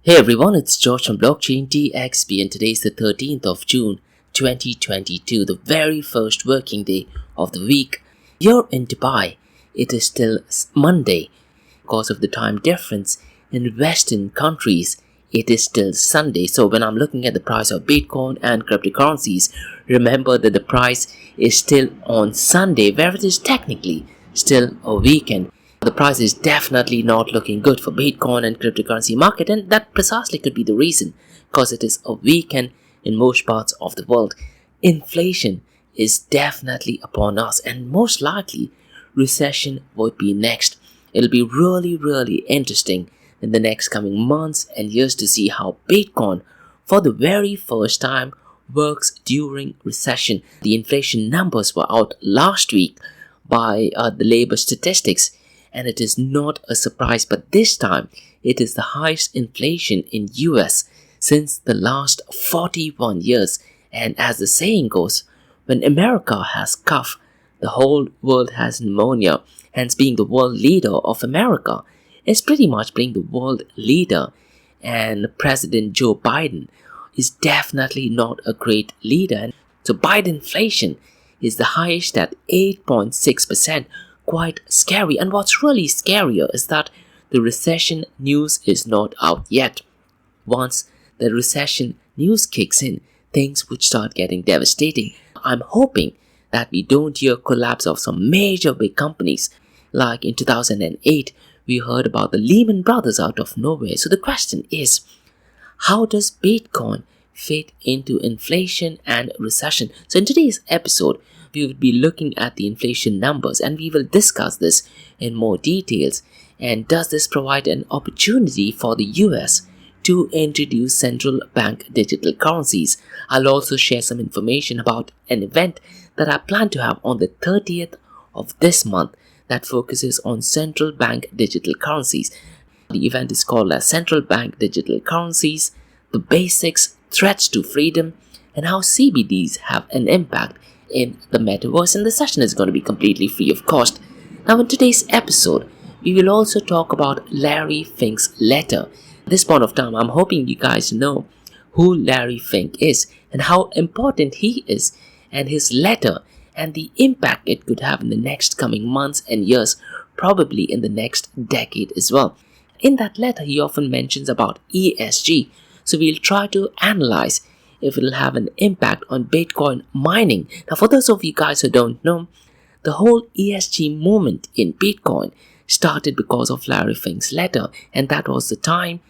Hey everyone, it's George from Blockchain DXB and today is the 13th of June 2022, the very first working day of the week. Here in Dubai, it is still Monday. Because of the time difference in Western countries, it is still Sunday. So when I'm looking at the price of Bitcoin and cryptocurrencies, remember that the price is still on Sunday, where it is technically still a weekend. The price is definitely not looking good for Bitcoin and cryptocurrency market, and that precisely could be the reason, because it is a weekend in most parts of the world. Inflation is definitely upon us, and most likely recession would be next. It'll be really interesting in the next coming months and years to see how Bitcoin for the very first time works during recession. The inflation numbers were out last week by the labor statistics, and it is not a surprise, but this time it is the highest inflation in US since the last 41 years. And as the saying goes, when America has cough, the whole world has pneumonia. Hence, being the world leader of America is pretty much being the world leader, and President Joe Biden is definitely not a great leader. So Bidenflation is the highest at 8.6%. Quite scary, and what's really scarier is that the recession news is not out yet. Once the recession news kicks in, things would start getting devastating. I'm hoping that we don't hear collapse of some major big companies. Like in 2008, we heard about the Lehman Brothers out of nowhere. So the question is, how does Bitcoin fit into inflation and recession? So in today's episode, we will be looking at the inflation numbers and we will discuss this in more details. And does this provide an opportunity for the US to introduce central bank digital currencies? I'll also share some information about an event that I plan to have on the 30th of this month that focuses on central bank digital currencies. The event is called as Central Bank Digital Currencies, the Basics, Threats to Freedom, and how CBDCs have an impact in the metaverse, and the session is going to be completely free of cost. Now in today's episode, we will also talk about Larry Fink's letter. At this point of time, I'm hoping you guys know who Larry Fink is and how important he is, and his letter and the impact it could have in the next coming months and years, probably in the next decade as well. In that letter, he often mentions about ESG, so we'll try to analyze if it'll have an impact on Bitcoin mining. Now, for those of you guys who don't know, the whole ESG movement in Bitcoin started because of Larry Fink's letter, and that was the time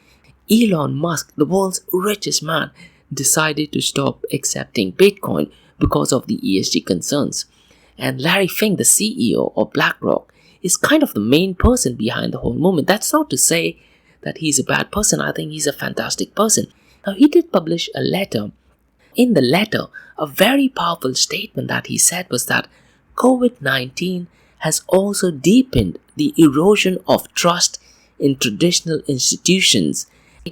Elon Musk, the world's richest man, decided to stop accepting Bitcoin because of the ESG concerns. And Larry Fink, the CEO of BlackRock, is kind of the main person behind the whole movement. That's not to say that he's a bad person. I think he's a fantastic person. Now, he did publish a letter. In the letter, a very powerful statement that he said was that COVID-19 has also deepened the erosion of trust in traditional institutions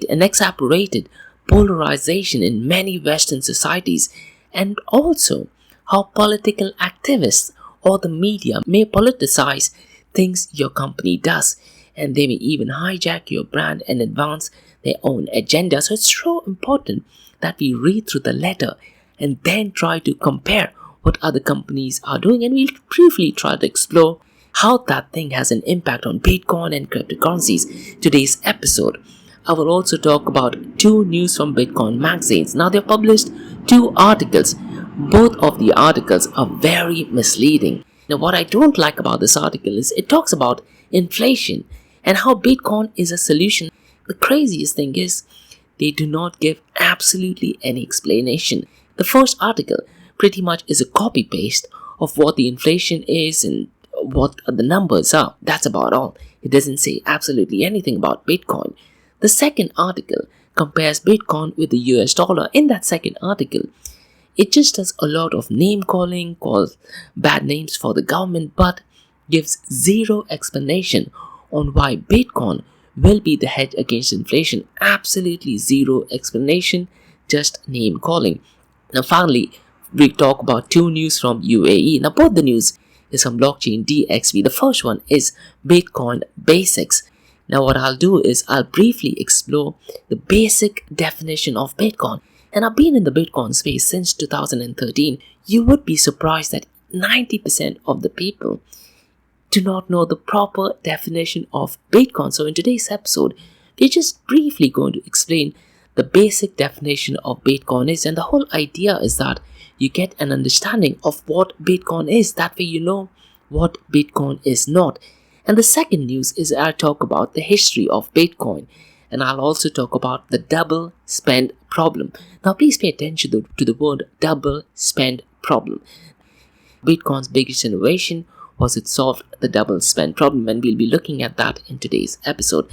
and exacerbated polarization in many Western societies, and also how political activists or the media may politicize things your company does, and they may even hijack your brand and advance their own agenda. So it's so important that we read through the letter and then try to compare what other companies are doing, and we'll briefly try to explore how that thing has an impact on Bitcoin and cryptocurrencies. Today's episode, I will also talk about two news from Bitcoin magazines. Now, they've published two articles. Both of the articles are very misleading. Now, what I don't like about this article is it talks about inflation and how Bitcoin is a solution. The craziest thing is they do not give absolutely any explanation. The first article pretty much is a copy-paste of what the inflation is and what the numbers are. That's about all. It doesn't say absolutely anything about Bitcoin. The second article compares Bitcoin with the US dollar. In that second article, it just does a lot of name calling, calls bad names for the government, but gives zero explanation on why Bitcoin will be the hedge against inflation. Absolutely zero explanation, just name calling. Now finally, we talk about two news from UAE. Now both the news is from Blockchain DXB. The first one is Bitcoin Basics. Now what I'll do is I'll briefly explore the basic definition of Bitcoin. And I've been in the Bitcoin space since 2013. You would be surprised that 90% of the people do not know the proper definition of Bitcoin. So in today's episode, we're just briefly going to explain the basic definition of Bitcoin is, and the whole idea is that you get an understanding of what Bitcoin is. That way you know what Bitcoin is not. And the second news is I'll talk about the history of Bitcoin, and I'll also talk about the double spend problem. Now please pay attention to the word double spend problem. Bitcoin's biggest innovation was it solved the double spend problem, and we'll be looking at that in today's episode.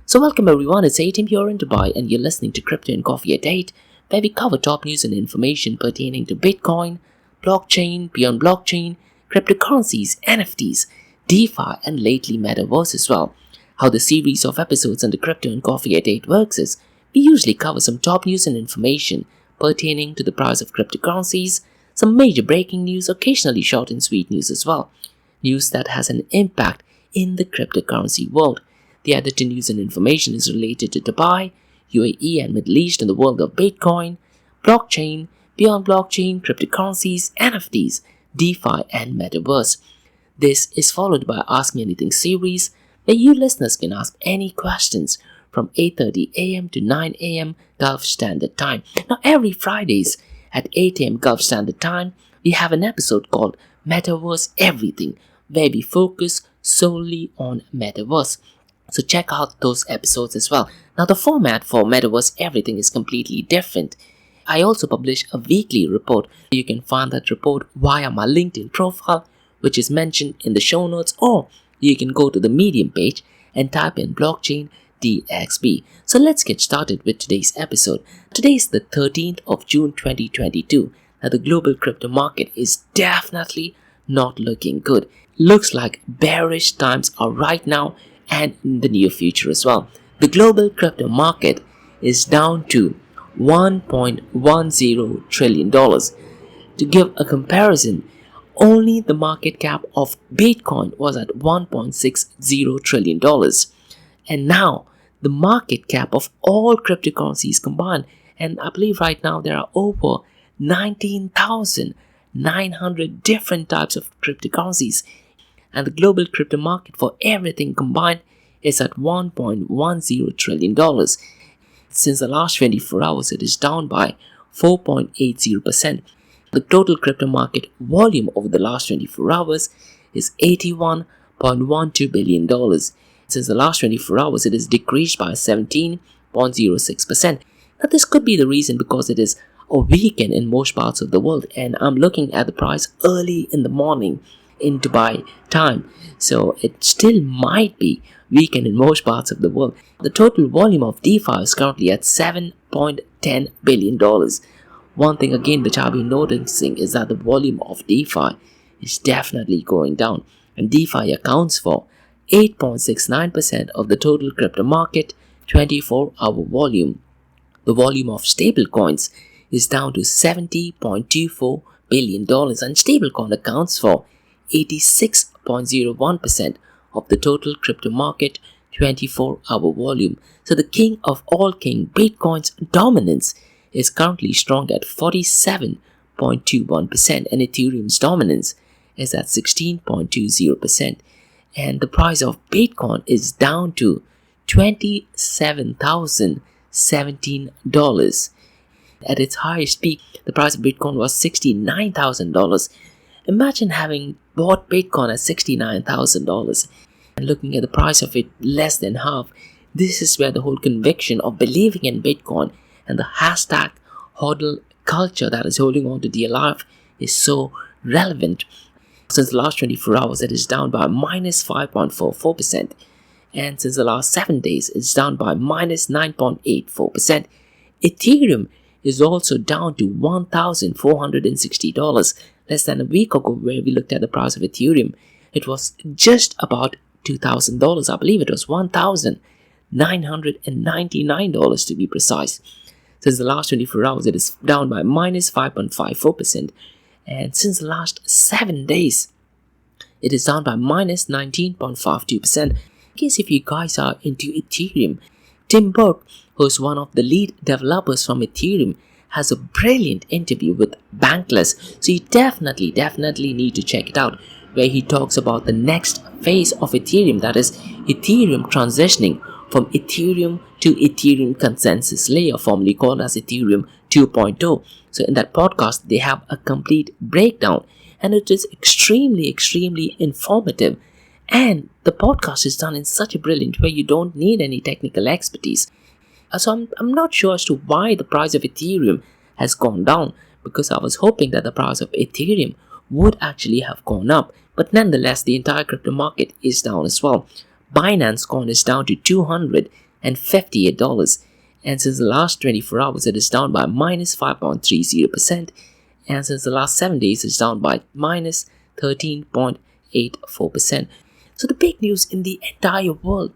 So welcome everyone, it's 8 AM here in Dubai and you're listening to Crypto and Coffee at 8, where we cover top news and information pertaining to Bitcoin, blockchain, beyond blockchain, cryptocurrencies, NFTs, DeFi and lately Metaverse as well. How the series of episodes on the Crypto and Coffee at 8 works is, we usually cover some top news and information pertaining to the price of cryptocurrencies, some major breaking news, occasionally short and sweet news as well. News that has an impact in the cryptocurrency world. The other two news and information is related to Dubai, UAE and Middle East and the world of Bitcoin, blockchain, beyond blockchain, cryptocurrencies, NFTs, DeFi and Metaverse. This is followed by Ask Me Anything series, where you listeners can ask any questions from 8:30 AM to 9 AM Gulf Standard Time. Now every Fridays at 8 AM Gulf Standard Time, we have an episode called Metaverse Everything, where we focus solely on Metaverse. So check out those episodes as well. Now the format for Metaverse Everything is completely different. I also publish a weekly report. You can find that report via my LinkedIn profile, which is mentioned in the show notes, or you can go to the Medium page and type in Blockchain DXB. So let's get started with today's episode. Today is the 13th of June 2022. Now the global crypto market is definitely not looking good. Looks like bearish times are right now and in the near future as well. The global crypto market is down to $1.10 trillion. To give a comparison, only the market cap of Bitcoin was at $1.60 trillion. And now the market cap of all cryptocurrencies combined, and I believe right now there are over 19,900 different types of cryptocurrencies, and the global crypto market for everything combined is at $1.10 trillion. Since the last 24 hours, it is down by 4.80%. The total crypto market volume over the last 24 hours is $81.12 billion. Since the last 24 hours, it is decreased by 17.06%. Now, this could be the reason because it is a weekend in most parts of the world, and I'm looking at the price early in the morning in Dubai time, so it still might be weekend in most parts of the world. The total volume of DeFi is currently at $7.10 billion. One thing again which I've been noticing is that the volume of DeFi is definitely going down, and DeFi accounts for 8.69% of the total crypto market 24-hour volume. The volume of stablecoins is down to $70.24 billion, and stablecoin accounts for 86.01% of the total crypto market 24-hour volume. So the king of all king, Bitcoin's dominance is currently strong at 47.21%, and Ethereum's dominance is at 16.20%. And the price of Bitcoin is down to $27,017. At its highest peak, the price of Bitcoin was $69,000. Imagine having bought Bitcoin at $69,000 and looking at the price of it less than half. This is where the whole conviction of believing in Bitcoin and the hashtag hodl culture that is holding on to dear life is so relevant. Since the last 24 hours, it is down by minus 5.44%. And since the last 7 days, it's down by minus 9.84%. Ethereum is also down to $1,460. Less than a week ago, where we looked at the price of Ethereum, it was just about $2,000. I believe it was $1,999 to be precise. Since the last 24 hours, it is down by minus 5.54%. And since the last 7 days, it is down by minus 19.52%. case if you guys are into Ethereum, Tim Burke, who's one of the lead developers from Ethereum, has a brilliant interview with Bankless. So you definitely need to check it out, where he talks about the next phase of Ethereum, that is Ethereum transitioning from Ethereum to Ethereum consensus layer, formerly called as Ethereum 2.0. So in that podcast, they have a complete breakdown, and it is extremely informative. And the podcast is done in such a brilliant way, you don't need any technical expertise. So I'm not sure as to why the price of Ethereum has gone down, because I was hoping that the price of Ethereum would actually have gone up. But nonetheless, the entire crypto market is down as well. Binance Coin is down to $258, and since the last 24 hours it is down by minus 5.30%, and since the last 7 days it's down by minus 13.84%. So the big news in the entire world,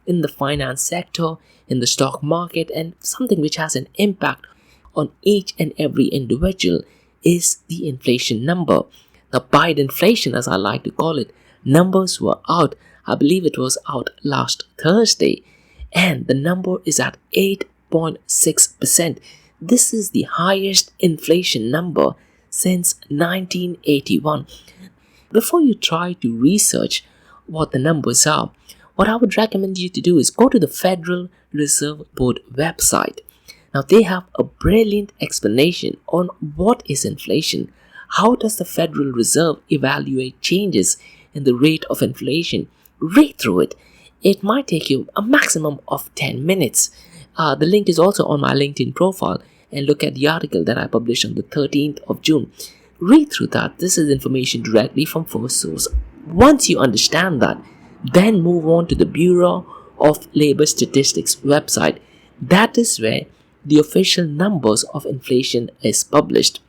in the finance sector, in the stock market, and something which has an impact on each and every individual, is the inflation number. The Bidenflation, as I like to call it, numbers were out. I believe it was out last Thursday, and the number is at 8.6%. This is the highest inflation number since 1981. Before you try to research what the numbers are, what I would recommend you to do is go to the Federal Reserve Board website. Now they have a brilliant explanation on what is inflation. How does the Federal Reserve evaluate changes in the rate of inflation? Read through it. It might take you a maximum of 10 minutes. The link is also on my LinkedIn profile, and look at the article that I published on the 13th of June. Read through that. This is information directly from first source. Once you understand that, then move on to the Bureau of Labor Statistics website. That is where the official numbers of inflation is published.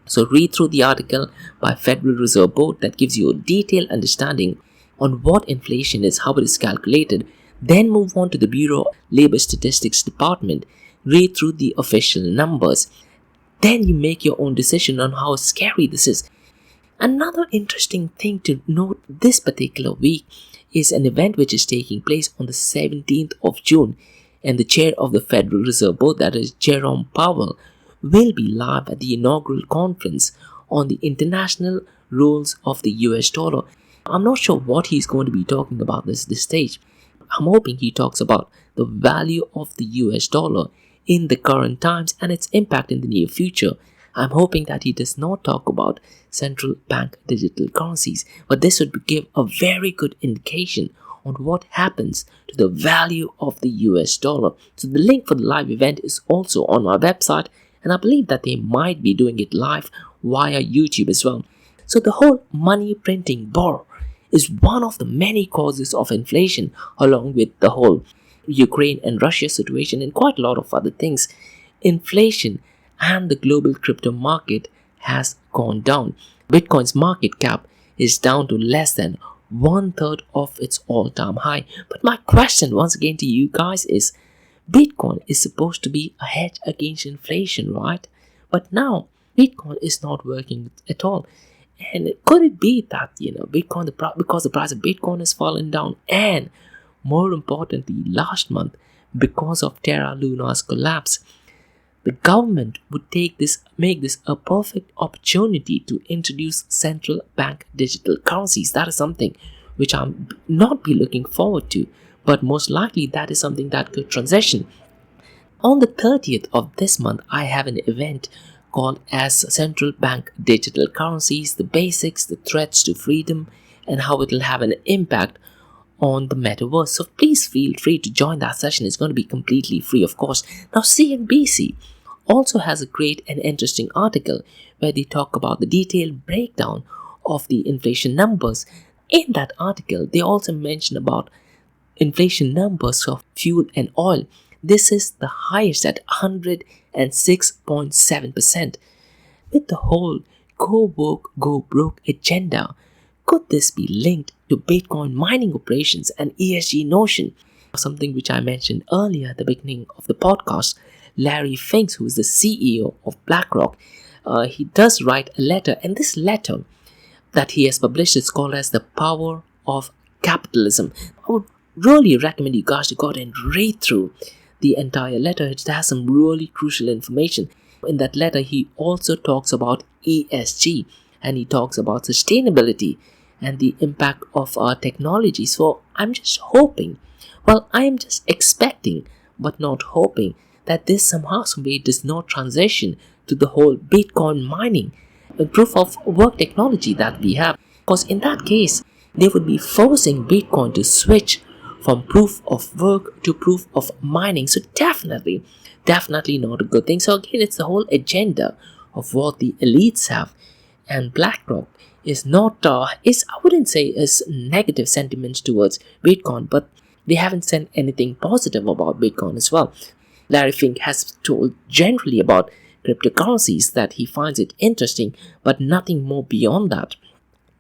So read through the article by Federal Reserve Board that gives you a detailed understanding on what inflation is, how it is calculated. Then move on to the Bureau of Labor Statistics department. Read through the official numbers. Then you make your own decision on how scary this is. Another interesting thing to note this particular week is an event which is taking place on the 17th of June, and the chair of the Federal Reserve Board, that is Jerome Powell, will be live at the inaugural conference on the international rules of the US dollar. I'm not sure what he's going to be talking about this stage. I'm hoping he talks about the value of the US dollar in the current times and its impact in the near future. I'm hoping that he does not talk about central bank digital currencies, but this would give a very good indication on what happens to the value of the US dollar. So the link for the live event is also on my website, and I believe that they might be doing it live via YouTube as well. So the whole money printing war is one of the many causes of inflation, along with the whole Ukraine and Russia situation and quite a lot of other things. Inflation and the global crypto market has gone down. Bitcoin's market cap is down to less than 1/3 of its all-time high. But my question once again to you guys is, Bitcoin is supposed to be a hedge against inflation, right? But now Bitcoin is not working at all. And could it be that, Bitcoin, because the price of Bitcoin has fallen down, and more importantly, last month, because of Terra Luna's collapse, the government would make this a perfect opportunity to introduce central bank digital currencies? That is something which I'm not be looking forward to, but most likely that is something that could transition. On the 30th of this month, I have an event called as Central Bank Digital Currencies, the Basics, the Threats to Freedom, and how it will have an impact on the metaverse. So please feel free to join that session. It's going to be completely free, of course. Now, CNBC also has a great and interesting article where they talk about the detailed breakdown of the inflation numbers. In that article, they also mention about inflation numbers of fuel and oil. This is the highest at 106.7%. With the whole go woke, go broke agenda, could this be linked to Bitcoin mining operations and ESG notion? Something which I mentioned earlier at the beginning of the podcast. Larry Fink, who is the CEO of BlackRock, he does write a letter, and this letter that he has published is called as The Power of Capitalism. I would really recommend you guys to go ahead and read through the entire letter. It has some really crucial information. In that letter, he also talks about ESG, and he talks about sustainability and the impact of our technology. So I'm just hoping, I am just expecting, but not hoping, that this somehow, some way does not transition to the whole Bitcoin mining and proof of work technology that we have. Because in that case, they would be forcing Bitcoin to switch from proof of work to proof of mining. So definitely not a good thing. So again, it's the whole agenda of what the elites have, and BlackRock is not I wouldn't say is negative sentiments towards Bitcoin, but they haven't said anything positive about Bitcoin as well. Larry Fink has told generally about cryptocurrencies that he finds it interesting, but nothing more beyond that.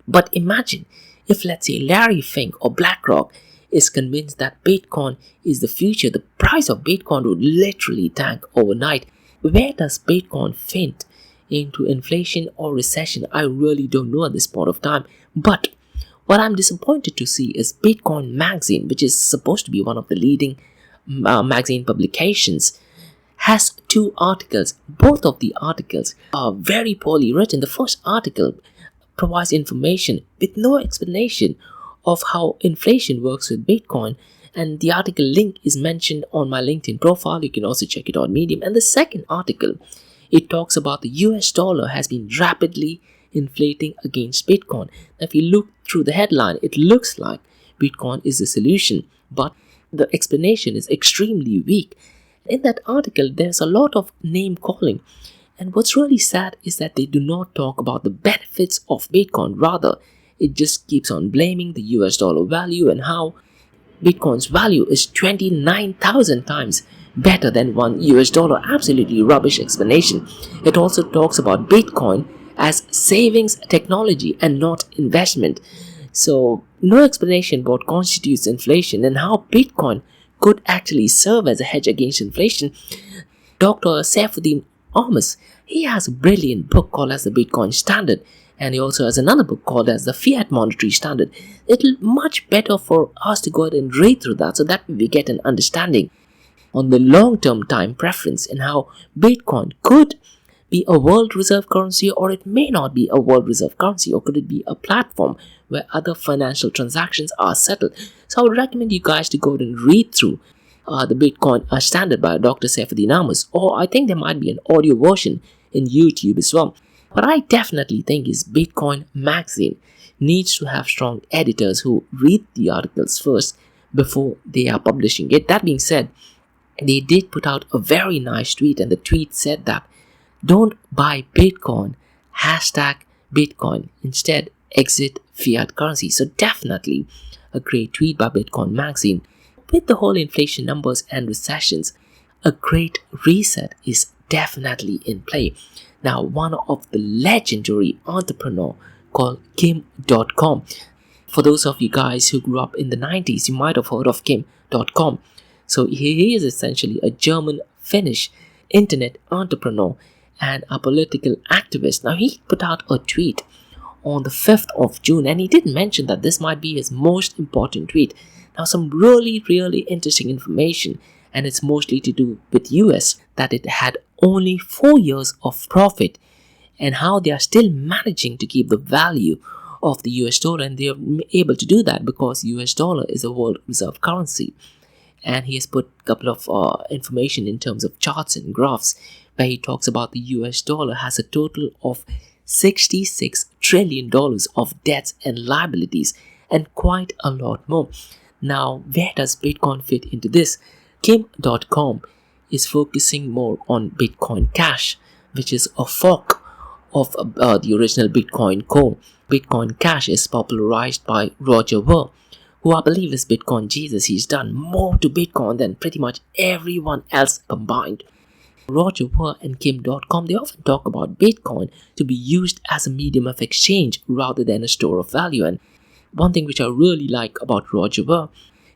But imagine if, let's say, Larry Fink or BlackRock is convinced that Bitcoin is the future, the price of Bitcoin would literally tank overnight. Where does Bitcoin fit into inflation or recession? I really don't know at this point of time. But what I'm disappointed to see is BitcoinMagazine, which is supposed to be one of the leading magazine publications, has 2 articles. Both of the articles are very poorly written. The first article provides information with no explanation of how inflation works with Bitcoin, and the article link is mentioned on my LinkedIn profile. You can also check it on Medium. And the second article, it talks about the US dollar has been rapidly inflating against Bitcoin. Now, if you look through the headline, it looks like Bitcoin is the solution, but the explanation is extremely weak. In that article, there's a lot of name calling. And what's really sad is that they do not talk about the benefits of Bitcoin. Rather, it just keeps on blaming the US dollar value and how Bitcoin's value is 29,000 times better than $1 US. Absolutely rubbish explanation. It also talks about Bitcoin as savings technology and not investment. So, no explanation what constitutes inflation and how Bitcoin could actually serve as a hedge against inflation. Dr. Saifuddin Ahmed, he has a brilliant book called as the Bitcoin Standard, and he also has another book called as the Fiat Monetary Standard. It'll much better for us to go ahead and read through that so that we get an understanding on the long-term time preference and how Bitcoin could be a world reserve currency, or it may not be a world reserve currency, or could it be a platform where other financial transactions are settled. So I would recommend you guys to go ahead and read through the Bitcoin Standard by Dr. Saifuddin Ahmed, or I think there might be an audio version in YouTube as well. But I definitely think is BitcoinMagazine needs to have strong editors who read the articles first before they are publishing it. That being said, they did put out a very nice tweet, and the tweet said that don't buy Bitcoin, #Bitcoin. Instead, exit fiat currency. So definitely a great tweet by BitcoinMagazine. With the whole inflation numbers and recessions, a great reset is definitely in play. Now, one of the legendary entrepreneur called Kim.com. For those of you guys who grew up in the 90s, you might have heard of Kim.com. So he is essentially a German-Finnish internet entrepreneur and a political activist. Now, he put out a tweet on the 5th of June, and he did mention that this might be his most important tweet. Now, some really interesting information, and it's mostly to do with US, that it had only 4 years of profit, and how they are still managing to keep the value of the US dollar, and they are able to do that because US dollar is a world reserve currency. And he has put a couple of information in terms of charts and graphs, where he talks about the US dollar has a total of $66 trillion of debts and liabilities, and quite a lot more. Now, where does Bitcoin fit into this? Kim.com is focusing more on Bitcoin Cash, which is a fork of the original Bitcoin core. Bitcoin Cash is popularized by Roger Ver, who I believe is Bitcoin Jesus. He's done more to Bitcoin than pretty much everyone else combined. Roger Ver and Kim.com, they often talk about Bitcoin to be used as a medium of exchange rather than a store of value. And one thing which I really like about Roger Ver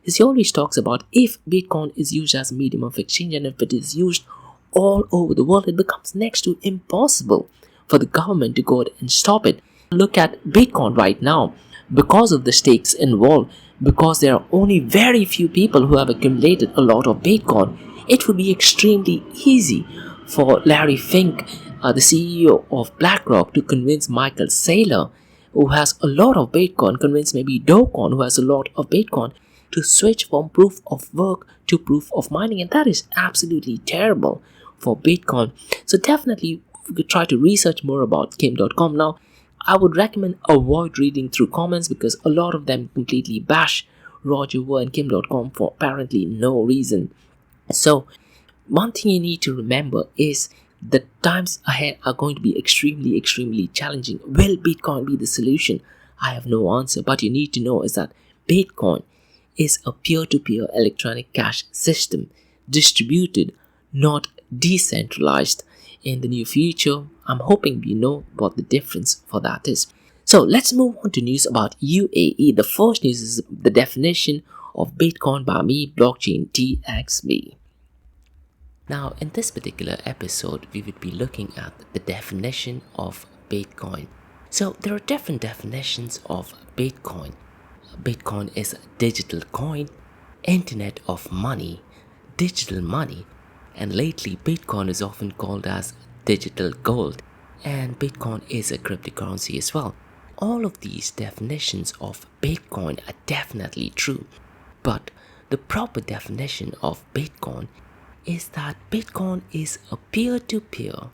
is he always talks about if Bitcoin is used as a medium of exchange, and if it is used all over the world, it becomes next to impossible for the government to go and stop it. Look at Bitcoin right now. Because of the stakes involved, because there are only very few people who have accumulated a lot of Bitcoin, it would be extremely easy for Larry Fink, the CEO of BlackRock, to convince Michael Saylor, who has a lot of Bitcoin, convince maybe Dokon, who has a lot of Bitcoin, to switch from proof of work to proof of mining. And that is absolutely terrible for Bitcoin. So definitely we could try to research more about Kim.com. Now, I would recommend avoid reading through comments because a lot of them completely bash Roger Ver and Kim.com for apparently no reason. So one thing you need to remember is the times ahead are going to be extremely challenging. Will Bitcoin be the solution? I have no answer, but you need to know is that Bitcoin is a peer-to-peer electronic cash system, distributed, not decentralized. In the near future, I'm hoping we know what the difference for that is. So let's move on to news about UAE. The first news is the definition of Bitcoin by me, Blockchain DXB. Now, in this particular episode, we would be looking at the definition of Bitcoin. So there are different definitions of Bitcoin. Bitcoin is a digital coin, internet of money, digital money, and lately Bitcoin is often called as digital gold, and Bitcoin is a cryptocurrency as well. All of these definitions of Bitcoin are definitely true, but the proper definition of Bitcoin is that Bitcoin is a peer-to-peer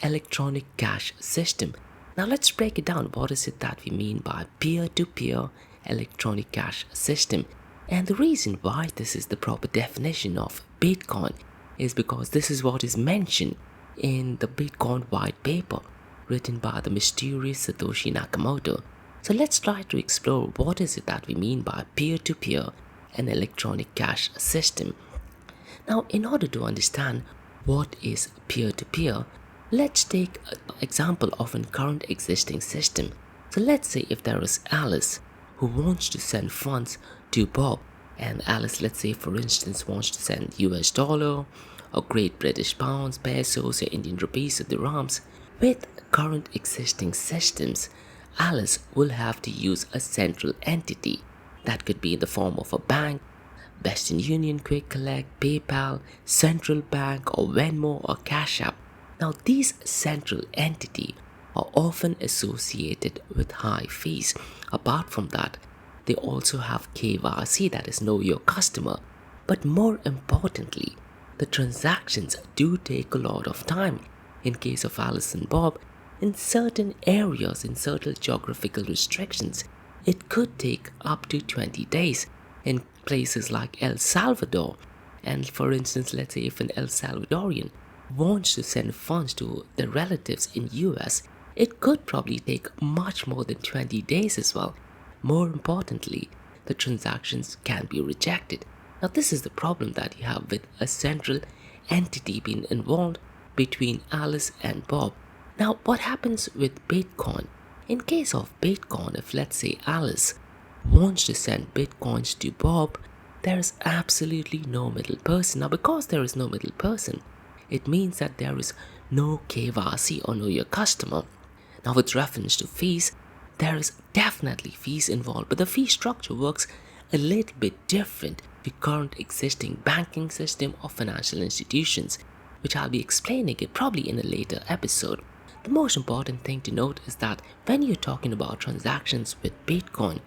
electronic cash system. Now let's break it down. What is it that we mean by peer-to-peer electronic cash system? And the reason why this is the proper definition of Bitcoin is because this is what is mentioned in the Bitcoin white paper written by the mysterious Satoshi Nakamoto. So let's try to explore what is it that we mean by peer-to-peer and electronic cash system. Now, in order to understand what is peer-to-peer, let's take an example of a current existing system. So let's say if there is Alice who wants to send funds to Bob, and Alice, let's say for instance, wants to send US dollar or Great British pounds, pesos, or Indian rupees or dirhams. With current existing systems, Alice will have to use a central entity that could be in the form of a bank, Western Union, Quick Collect, PayPal, Central Bank, or Venmo, or Cash App. Now, these central entities are often associated with high fees. Apart from that, they also have KYC, that is Know Your Customer. But more importantly, the transactions do take a lot of time. In case of Alice and Bob, in certain areas, in certain geographical restrictions, it could take up to 20 days. In places like El Salvador, and for instance, let's say if an El Salvadorian wants to send funds to their relatives in US, it could probably take much more than 20 days as well. More importantly, the transactions can be rejected. Now this is the problem that you have with a central entity being involved between Alice and Bob. Now what happens with Bitcoin? In case of Bitcoin, if let's say Alice wants to send Bitcoins to Bob, there is absolutely no middle person. Now because there is no middle person, it means that there is no KYC or Know Your Customer. Now with reference to fees, there is definitely fees involved, but the fee structure works a little bit different to current existing banking system or financial institutions, which I'll be explaining it probably in a later episode. The most important thing to note is that when you're talking about transactions with Bitcoin,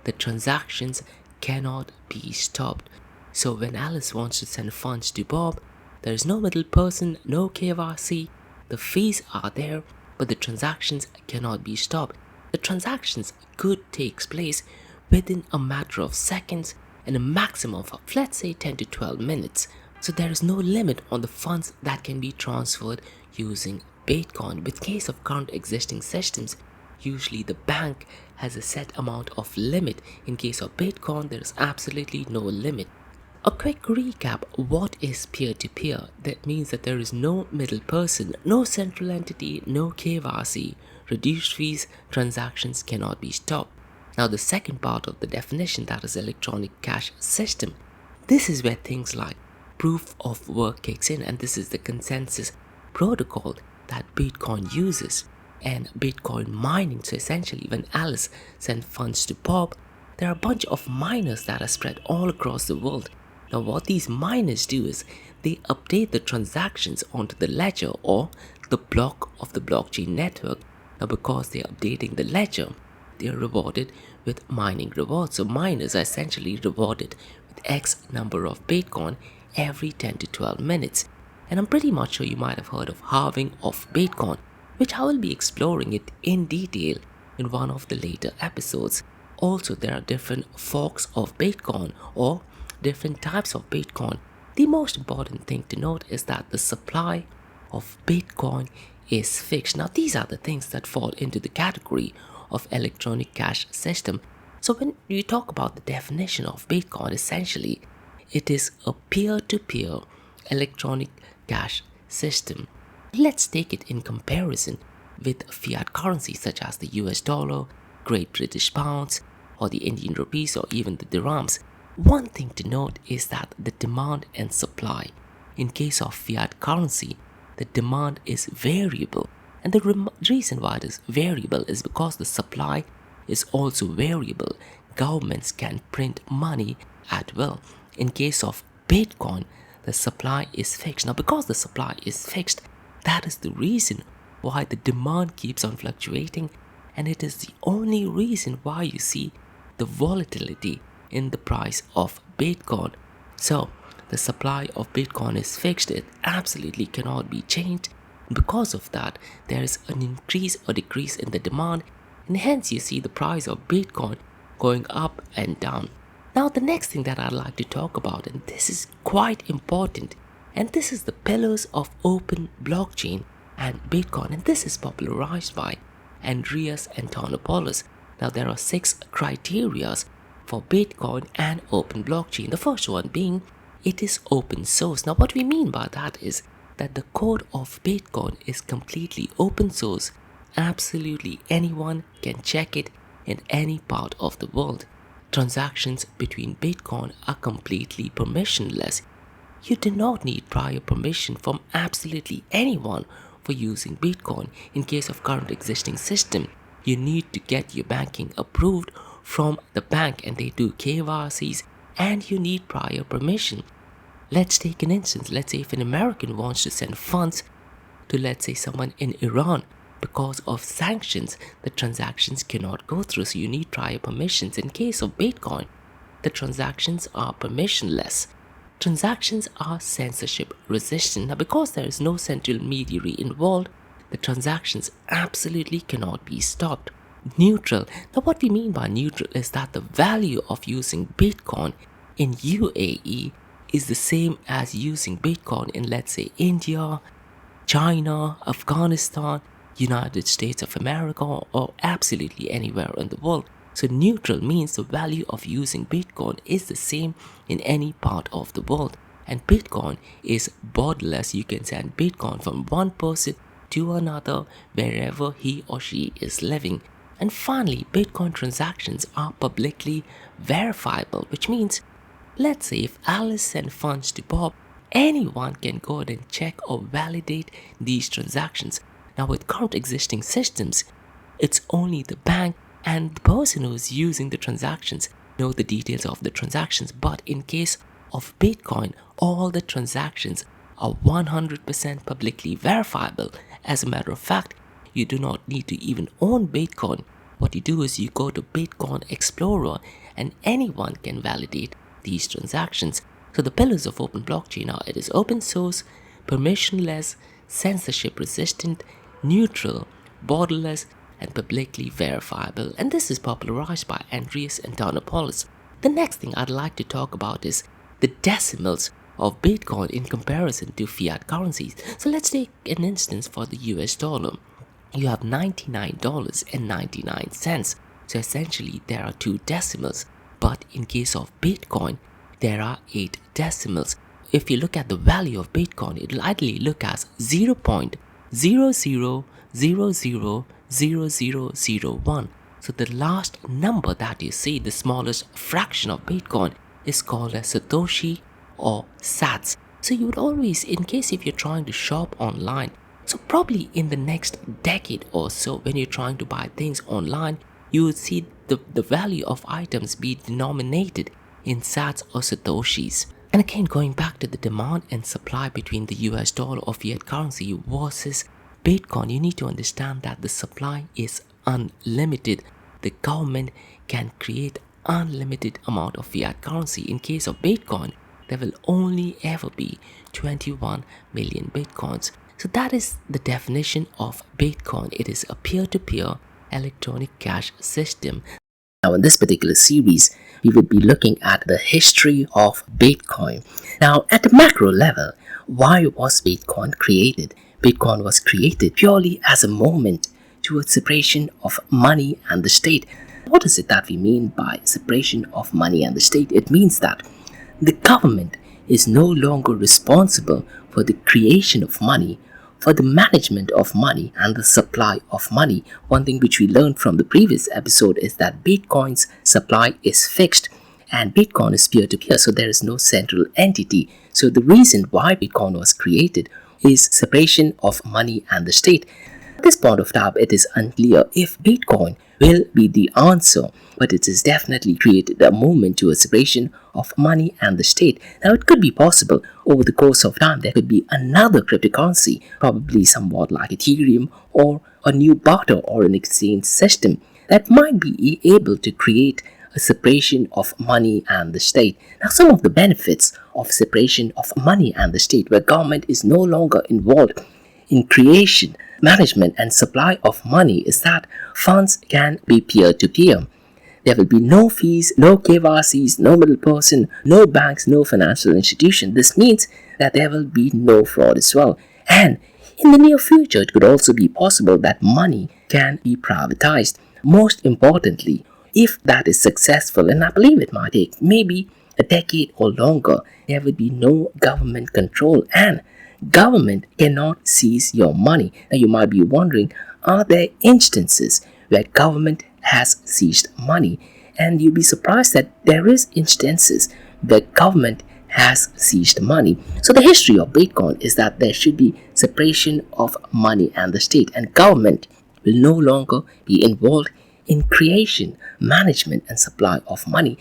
the transactions cannot be stopped. So when Alice wants to send funds to Bob, there is no middle person, no KYC, the fees are there, but the transactions cannot be stopped. The transactions could take place within a matter of seconds and a maximum of, let's say, 10 to 12 minutes. So there is no limit on the funds that can be transferred using Bitcoin. With case of current existing systems, usually the bank has a set amount of limit. In case of Bitcoin, there is absolutely no limit. A quick recap, what is peer-to-peer? That means that there is no middle person, no central entity, no KYC, reduced fees, transactions cannot be stopped. Now the second part of the definition, that is electronic cash system. This is where things like proof of work kicks in, and this is the consensus protocol that Bitcoin uses, and Bitcoin mining. So essentially when Alice sent funds to Bob, there are a bunch of miners that are spread all across the world. Now what these miners do is they update the transactions onto the ledger or the block of the blockchain network. Now because they are updating the ledger, they are rewarded with mining rewards. So miners are essentially rewarded with X number of Bitcoin every 10 to 12 minutes. And I'm pretty much sure you might have heard of halving of Bitcoin, which I will be exploring it in detail in one of the later episodes. Also, there are different forks of Bitcoin or different types of Bitcoin. The most important thing to note is that the supply of Bitcoin is fixed. Now, these are the things that fall into the category of electronic cash system. So when you talk about the definition of Bitcoin, essentially, it is a peer-to-peer electronic cash system. Let's take it in comparison with fiat currencies such as the US dollar, Great British pounds, or the Indian rupees, or even the dirhams. One thing to note is that the demand and supply. In case of fiat currency, the demand is variable, and the reason why it is variable is because the supply is also variable. Governments can print money at will. In case of Bitcoin, the supply is fixed. Now because the supply is fixed, that is the reason why the demand keeps on fluctuating, and it is the only reason why you see the volatility in the price of Bitcoin. So the supply of Bitcoin is fixed. It absolutely cannot be changed. Because of that, there is an increase or decrease in the demand, and hence you see the price of Bitcoin going up and down. Now the next thing that I'd like to talk about, and this is quite important, and this is the pillars of open blockchain and Bitcoin, and this is popularized by Andreas Antonopoulos. Now there are 6 criteria for Bitcoin and open blockchain. The first one being it is open source. Now what we mean by that is that the code of Bitcoin is completely open source. Absolutely anyone can check it in any part of the world. Transactions between Bitcoin are completely permissionless. You do not need prior permission from absolutely anyone for using Bitcoin. In case of current existing system, you need to get your banking approved from the bank, and they do KYCs, and you need prior permission. Let's take an instance. Let's say if an American wants to send funds to, let's say, someone in Iran, because of sanctions, the transactions cannot go through, so you need prior permissions. In case of Bitcoin, the transactions are permissionless. Transactions are censorship resistant. Now because there is no central intermediary involved, the transactions absolutely cannot be stopped. Neutral. Now what we mean by neutral is that the value of using Bitcoin in UAE is the same as using Bitcoin in, let's say, India, China, Afghanistan, United States of America, or absolutely anywhere in the world. So neutral means the value of using Bitcoin is the same in any part of the world. And Bitcoin is borderless. You can send Bitcoin from one person to another wherever he or she is living. And finally, Bitcoin transactions are publicly verifiable, which means, let's say if Alice sent funds to Bob, anyone can go ahead and check or validate these transactions. Now with current existing systems, it's only the bank and the person who is using the transactions know the details of the transactions. But in case of Bitcoin, all the transactions are 100% publicly verifiable. As a matter of fact, you do not need to even own Bitcoin. What you do is you go to Bitcoin Explorer and anyone can validate these transactions. So the pillars of open blockchain are: it is open source, permissionless, censorship resistant, neutral, borderless, and publicly verifiable. And this is popularized by Andreas Antonopoulos. The next thing I'd like to talk about is the decimals of Bitcoin in comparison to fiat currencies. So let's take an instance for the US dollar. You have $99.99. So essentially there are 2 decimals. But in case of Bitcoin, there are 8 decimals. If you look at the value of Bitcoin, it will ideally look as 0.00000001. So the last number that you see, the smallest fraction of Bitcoin, is called a Satoshi or Sats. So you would always, in case if you're trying to shop online, so probably in the next decade or so, when you're trying to buy things online, you would see the value of items be denominated in sats or satoshis. And again, going back to the demand and supply between the US dollar or fiat currency versus Bitcoin, you need to understand that the supply is unlimited. The government can create unlimited amount of fiat currency. In case of Bitcoin, there will only ever be 21 million Bitcoins. So that is the definition of Bitcoin. It is a peer-to-peer electronic cash system. Now, in this particular series, we will be looking at the history of Bitcoin. Now, at the macro level, why was Bitcoin created? Bitcoin was created purely as a movement towards separation of money and the state. What is it that we mean by separation of money and the state? It means that the government is no longer responsible for the creation of money, for the management of money and the supply of money. One thing which we learned from the previous episode is that Bitcoin's supply is fixed and Bitcoin is peer-to-peer, so there is no central entity. So the reason why Bitcoin was created is separation of money and the state. At this point of time, it is unclear if Bitcoin will be the answer, but it has definitely created a movement to a separation of money and the state. Now, it could be possible over the course of time there could be another cryptocurrency, probably somewhat like Ethereum, or a new barter or an exchange system that might be able to create a separation of money and the state. Now, some of the benefits of separation of money and the state, where government is no longer involved in creation, management and supply of money, is that funds can be peer-to-peer. There will be no fees, no KYCs, no middle person, no banks, no financial institution. This means that there will be no fraud as well. And in the near future, it could also be possible that money can be privatized. Most importantly, if that is successful, and I believe it might take maybe a decade or longer, there will be no government control and government cannot seize your money. Now, you might be wondering, are there instances where government has seized money? And you'll be surprised that there is instances where government has seized money. So the history of Bitcoin is that there should be separation of money and the state, and government will no longer be involved in creation, management and supply of money.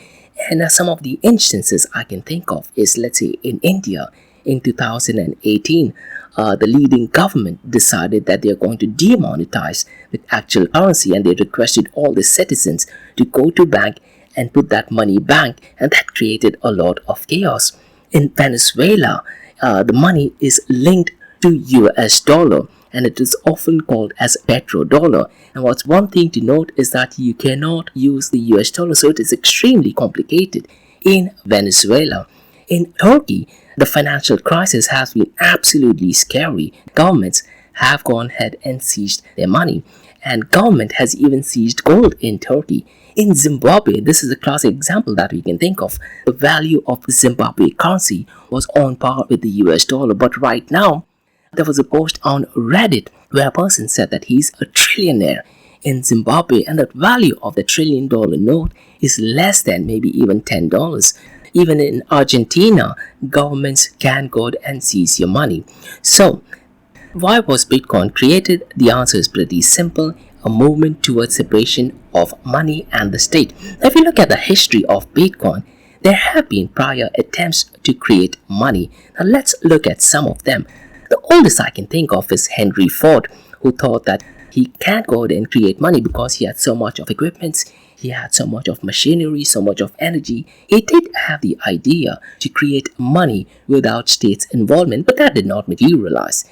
And some of the instances I can think of is, let's say, in India in 2018, the leading government decided that they are going to demonetize the actual currency, and they requested all the citizens to go to bank and put that money back, and that created a lot of chaos. In Venezuela, the money is linked to US dollar, and it is often called as petrodollar. And what's one thing to note is that you cannot use the US dollar, so it is extremely complicated in Venezuela. In Turkey, the financial crisis has been absolutely scary. Governments have gone ahead and seized their money, and government has even seized gold in Turkey. In Zimbabwe, this is a classic example that we can think of. The value of the Zimbabwe currency was on par with the US dollar, but right now, there was a post on Reddit where a person said that he's a trillionaire in Zimbabwe, and the value of the $1 trillion note is less than maybe even $10. Even in Argentina, governments can go and seize your money. So, why was Bitcoin created? The answer is pretty simple: a movement towards separation of money and the state. Now, if you look at the history of Bitcoin, there have been prior attempts to create money. Now, let's look at some of them. The oldest I can think of is Henry Ford, who thought that he can't go out and create money because he had so much of equipment, he had so much of machinery, so much of energy. He did have the idea to create money without state's involvement, but that did not materialize.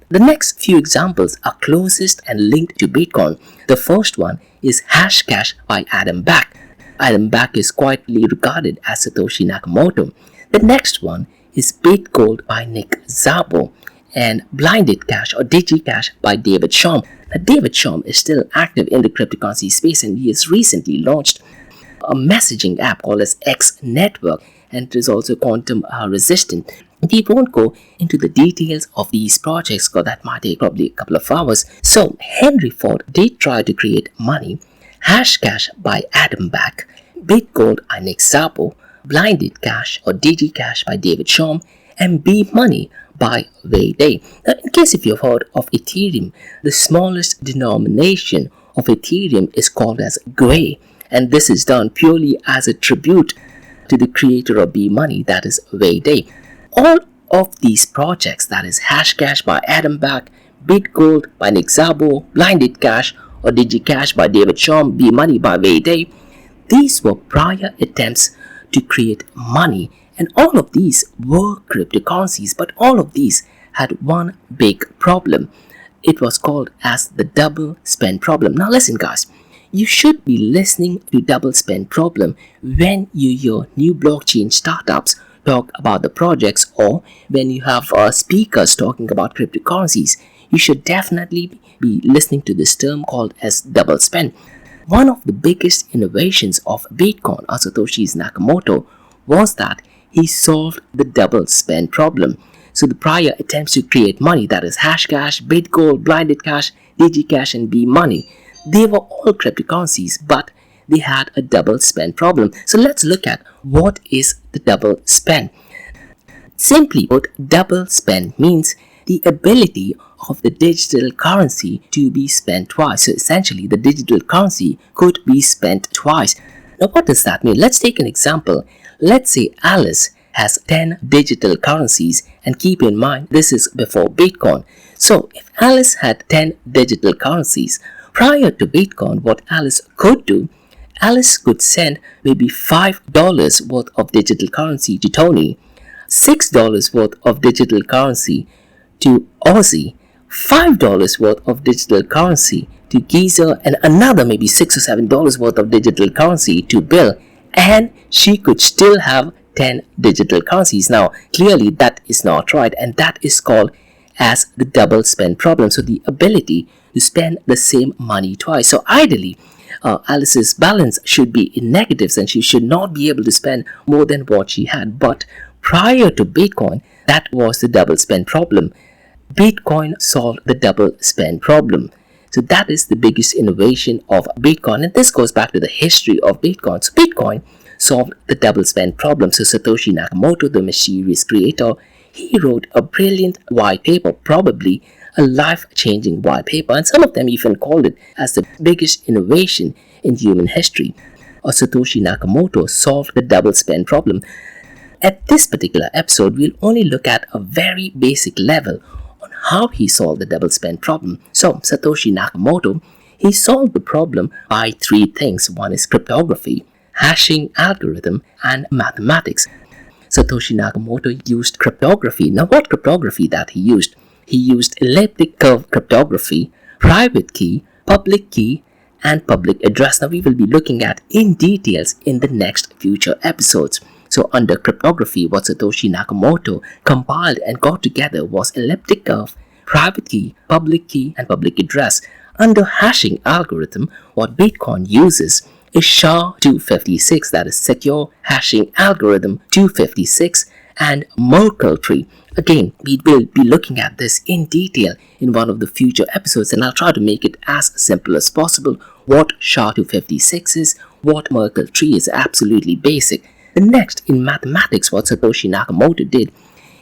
The next few examples are closest and linked to Bitcoin. The first one is Hashcash by Adam Back. Adam Back is quietly regarded as Satoshi Nakamoto. The next one is BitGold by Nick Szabo, and Blinded Cash or DigiCash by David Chaum. Now, David Chaum is still active in the cryptocurrency space, and he has recently launched a messaging app called as X Network, and it is also quantum resistant. We won't go into the details of these projects because that might take probably a couple of hours. So Henry Ford did try to create money. Hashcash by Adam Back, BitGold by Nick Szabo, Blinded Cash or DigiCash by David Chaum, and B-Money by Wei Dai. Now, in case if you've heard of Ethereum, the smallest denomination of Ethereum is called as Gwei, and this is done purely as a tribute to the creator of B-Money, that is Wei Day. All of these projects, that is Hashcash by Adam Back, BitGold by Nick Szabo, Blinded Cash or DigiCash by David Chaum, B-Money by Wei Day, these were prior attempts to create money, and all of these were cryptocurrencies, but all of these had one big problem. It was called as the double spend problem. Now listen guys, you should be listening to double spend problem when you hear new blockchain startups talk about the projects, or when you have speakers talking about cryptocurrencies. You should definitely be listening to this term called as double spend. One of the biggest innovations of Bitcoin, Satoshi Nakamoto, was that he solved the double spend problem. So the prior attempts to create money, that is Hashcash, BitGold, Blinded Cash, DigiCash and B-Money, they were all cryptocurrencies, but they had a double spend problem. So let's look at what is the double spend. Simply put, double spend means the ability of the digital currency to be spent twice. So essentially, the digital currency could be spent twice. Now, what does that mean? Let's take an example. Let's say Alice has 10 digital currencies, and keep in mind, this is before Bitcoin. So if Alice had 10 digital currencies, prior to Bitcoin, what Alice could do, Alice could send maybe $5 worth of digital currency to Tony, $6 worth of digital currency to Ozzy, $5 worth of digital currency to Geezer, and another maybe $6 or $7 worth of digital currency to Bill, and she could still have 10 digital currencies. Now, clearly that is not right, and that is called as the double spend problem. So the ability to spend the same money twice. So ideally, Alice's balance should be in negatives and she should not be able to spend more than what she had. But prior to Bitcoin, that was the double spend problem. Bitcoin solved the double spend problem. So that is the biggest innovation of Bitcoin, and this goes back to the history of Bitcoin. So Bitcoin solved the double spend problem. So Satoshi Nakamoto, the mysterious creator, he wrote a brilliant white paper, probably a life-changing white paper, and some of them even called it as the biggest innovation in human history. Satoshi Nakamoto solved the double spend problem. At this particular episode, we'll only look at a very basic level on how he solved the double spend problem. So Satoshi Nakamoto, he solved the problem by three things. One is cryptography, hashing algorithm, and mathematics. Satoshi Nakamoto used cryptography. Now what cryptography that he used? He used elliptic curve cryptography, private key, public key, and public address. Now we will be looking at in details in the next future episodes. So under cryptography, what Satoshi Nakamoto compiled and got together was elliptic curve, private key, and public address. Under hashing algorithm, what Bitcoin uses is SHA-256, that is Secure Hashing Algorithm 256, and Merkle tree. Again, we will be looking at this in detail in one of the future episodes, and I'll try to make it as simple as possible. What SHA-256 is, what Merkle tree is, absolutely basic. The next, in mathematics, what Satoshi Nakamoto did,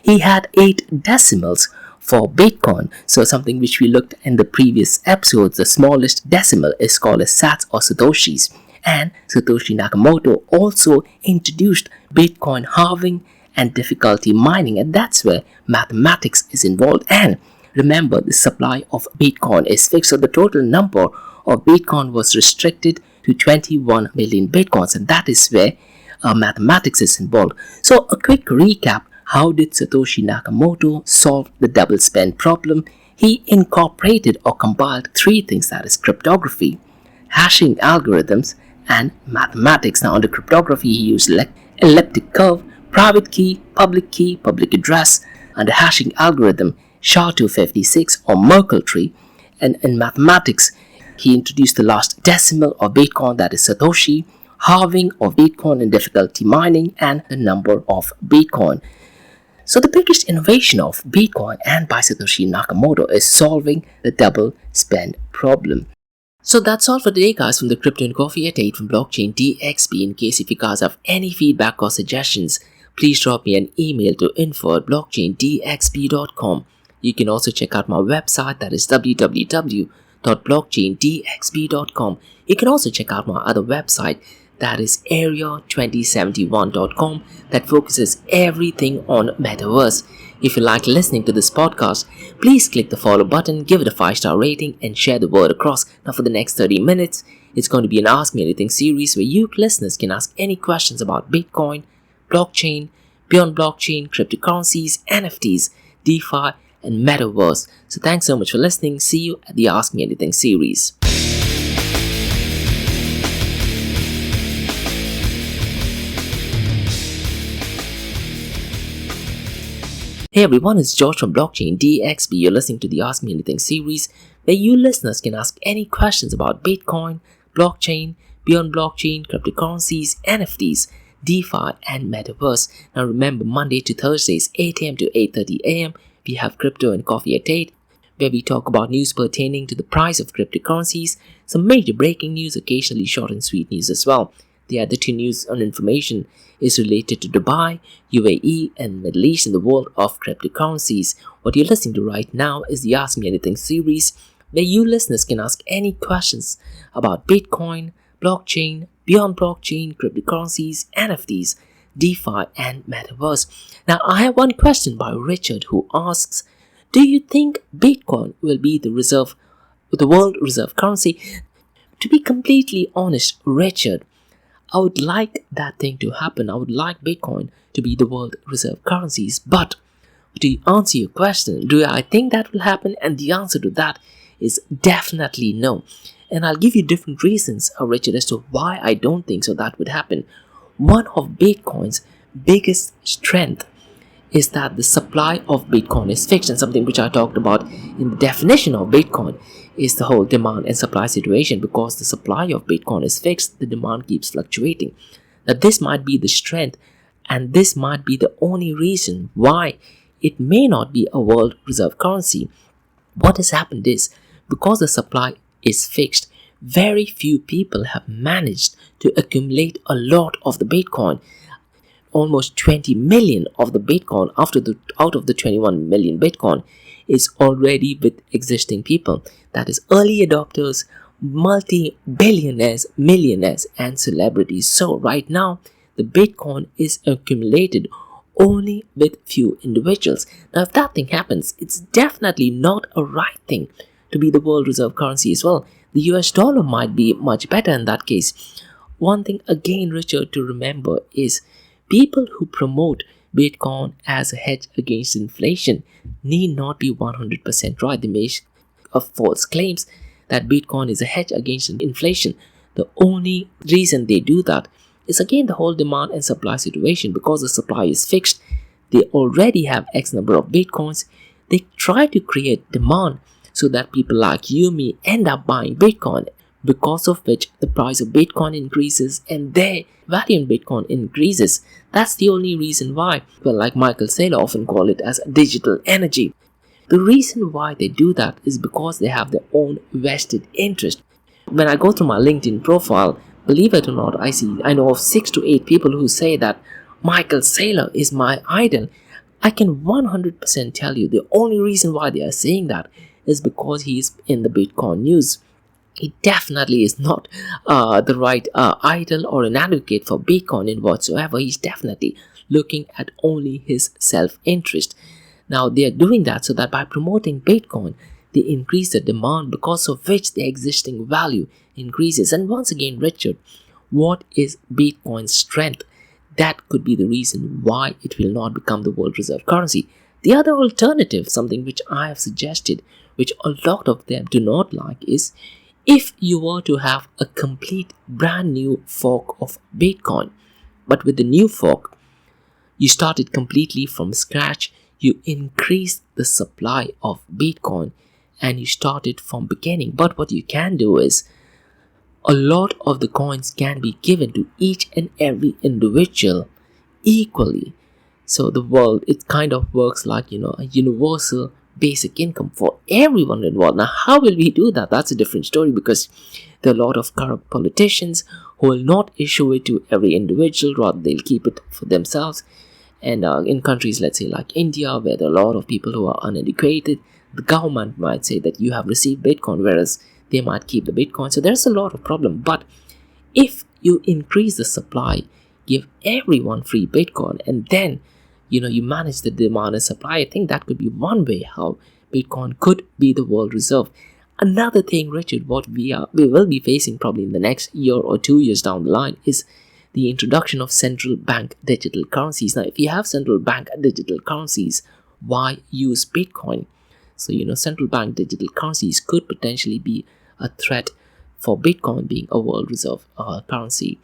he had 8 decimals for Bitcoin. So something which we looked in the previous episodes, the smallest decimal is called as sats or satoshis. And Satoshi Nakamoto also introduced Bitcoin halving and difficulty mining, and that's where mathematics is involved. And remember, the supply of Bitcoin is fixed, so the total number of Bitcoin was restricted to 21 million Bitcoins, and that is where mathematics is involved. So a quick recap, how did Satoshi Nakamoto solve the double spend problem? He incorporated or compiled 3 things, that is cryptography, hashing algorithms, and mathematics. Now under cryptography, he used elliptic curve, private key, public address, and the hashing algorithm SHA-256 or Merkle tree. And in mathematics, he introduced the last decimal of Bitcoin, that is Satoshi, halving of Bitcoin and difficulty mining, and the number of Bitcoin. So the biggest innovation of Bitcoin and by Satoshi Nakamoto is solving the double spend problem. So that's all for today, guys, from the Crypto and Coffee at 8 from Blockchain DXB. In case if you guys have any feedback or suggestions, please drop me an email to info@blockchaindxb.com. You can also check out my website, that is www.blockchaindxb.com. www.blockchaindxb.com. You can also check out my other website, that is area2071.com, that focuses everything on metaverse. If you like listening to this podcast, please click the follow button, give it a 5-star rating, and share the word across. Now for the next 30 minutes, it's going to be an Ask Me Anything series where you listeners can ask any questions about Bitcoin, blockchain, beyond blockchain, cryptocurrencies, NFTs, DeFi, and metaverse. So thanks so much for listening. See you at the Ask Me Anything series. Hey everyone, it's George from Blockchain DXB. You're listening to the Ask Me Anything series where you listeners can ask any questions about Bitcoin, blockchain, beyond blockchain, cryptocurrencies, NFTs, DeFi, and metaverse. Now remember, Monday to Thursdays, 8 a.m. to 8:30 a.m., we have Crypto and Coffee at 8, where we talk about news pertaining to the price of cryptocurrencies, some major breaking news, occasionally short and sweet news as well. The other two news and information is related to Dubai, UAE, and Middle East in the world of cryptocurrencies. What you're listening to right now is the Ask Me Anything series, where you listeners can ask any questions about Bitcoin, blockchain, beyond blockchain, cryptocurrencies, NFTs, DeFi, and metaverse. Now, I have one question by Richard who asks, do you think Bitcoin will be the world reserve currency? To be completely honest, Richard, I would like that thing to happen. I would like Bitcoin to be the world reserve currencies. But to answer your question, do I think that will happen? And the answer to that is definitely no. And I'll give you different reasons, Richard, as to why I don't think so that would happen. One of Bitcoin's biggest strength is that the supply of Bitcoin is fixed, and something which I talked about in the definition of Bitcoin is the whole demand and supply situation. Because the supply of Bitcoin is fixed, the demand keeps fluctuating. Now this might be the strength, and this might be the only reason why it may not be a world reserve currency. What has happened is, because the supply is fixed, very few people have managed to accumulate a lot of the Bitcoin. Almost 20 million of the Bitcoin out of the 21 million Bitcoin is already with existing people. That is early adopters, multi-billionaires, millionaires, and celebrities. So right now, the Bitcoin is accumulated only with few individuals. Now if that thing happens, it's definitely not a right thing to be the world reserve currency as well. The US dollar might be much better in that case. One thing again, Richard, to remember is people who promote Bitcoin as a hedge against inflation need not be 100% right. They make false claims that Bitcoin is a hedge against inflation. The only reason they do that is again the whole demand and supply situation. Because the supply is fixed, they already have X number of Bitcoins. They try to create demand so that people like you, me, end up buying Bitcoin, because of which the price of Bitcoin increases and their value in Bitcoin increases. That's the only reason why. Well, like Michael Saylor often call it as digital energy. The reason why they do that is because they have their own vested interest. When I go through my LinkedIn profile, believe it or not, I know of 6 to 8 people who say that Michael Saylor is my idol. I can 100% tell you the only reason why they are saying that is because he's in the Bitcoin news. He definitely is not the right idol or an advocate for Bitcoin in whatsoever. He's definitely looking at only his self-interest. Now they are doing that so that by promoting Bitcoin, they increase the demand, because of which the existing value increases. And once again, Richard, what is Bitcoin's strength? That could be the reason why it will not become the world reserve currency. The other alternative, something which I have suggested, which a lot of them do not like, is if you were to have a complete brand new fork of Bitcoin. But with the new fork, you started completely from scratch. You increased the supply of Bitcoin and you started from beginning. But what you can do is, a lot of the coins can be given to each and every individual equally. So the world, it kind of works like, a universal basic income for everyone involved. Now, how will we do that? That's a different story, because there are a lot of corrupt politicians who will not issue it to every individual, rather they'll keep it for themselves. And in countries, let's say like India, where there are a lot of people who are uneducated, the government might say that you have received Bitcoin, whereas they might keep the Bitcoin. So there's a lot of problem. But if you increase the supply, give everyone free Bitcoin, and then you manage the demand and supply, I think that could be one way how Bitcoin could be the world reserve. Another thing, Richard, what we will be facing probably in the next year or 2 years down the line is the introduction of central bank digital currencies. Now, if you have central bank digital currencies, why use Bitcoin? So, central bank digital currencies could potentially be a threat for Bitcoin being a world reserve currency.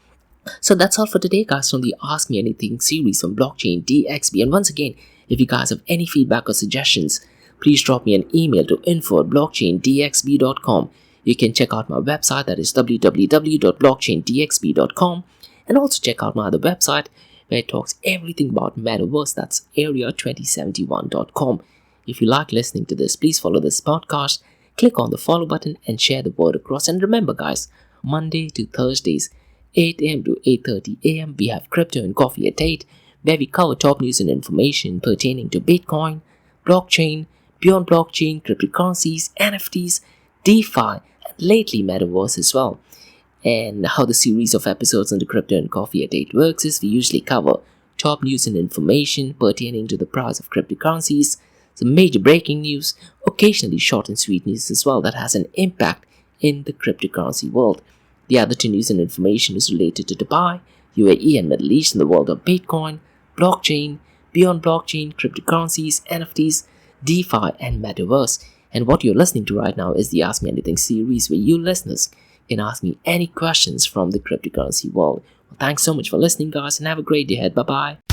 So that's all for today, guys, from the Ask Me Anything series from Blockchain DXB. And once again, if you guys have any feedback or suggestions, please drop me an email to info@blockchaindxb.com. You can check out my website, that is www.blockchaindxb.com, and also check out my other website where it talks everything about metaverse, that's area2071.com. If you like listening to this, please follow this podcast, click on the follow button, and share the word across. And remember, guys, Monday to Thursdays, 8 a.m. to 8:30 a.m. we have Crypto and Coffee at 8, where we cover top news and information pertaining to Bitcoin, blockchain, beyond blockchain, cryptocurrencies, NFTs, DeFi, and lately Metaverse as well. And how the series of episodes on the Crypto and Coffee at 8 works is we usually cover top news and information pertaining to the price of cryptocurrencies, some major breaking news, occasionally short and sweet news as well that has an impact in the cryptocurrency world. The other two news and information is related to Dubai, UAE and Middle East in the world of Bitcoin, blockchain, beyond blockchain, cryptocurrencies, NFTs, DeFi and Metaverse. And what you're listening to right now is the Ask Me Anything series where you listeners can ask me any questions from the cryptocurrency world. Well, thanks so much for listening, guys, and have a great day ahead. Bye-bye.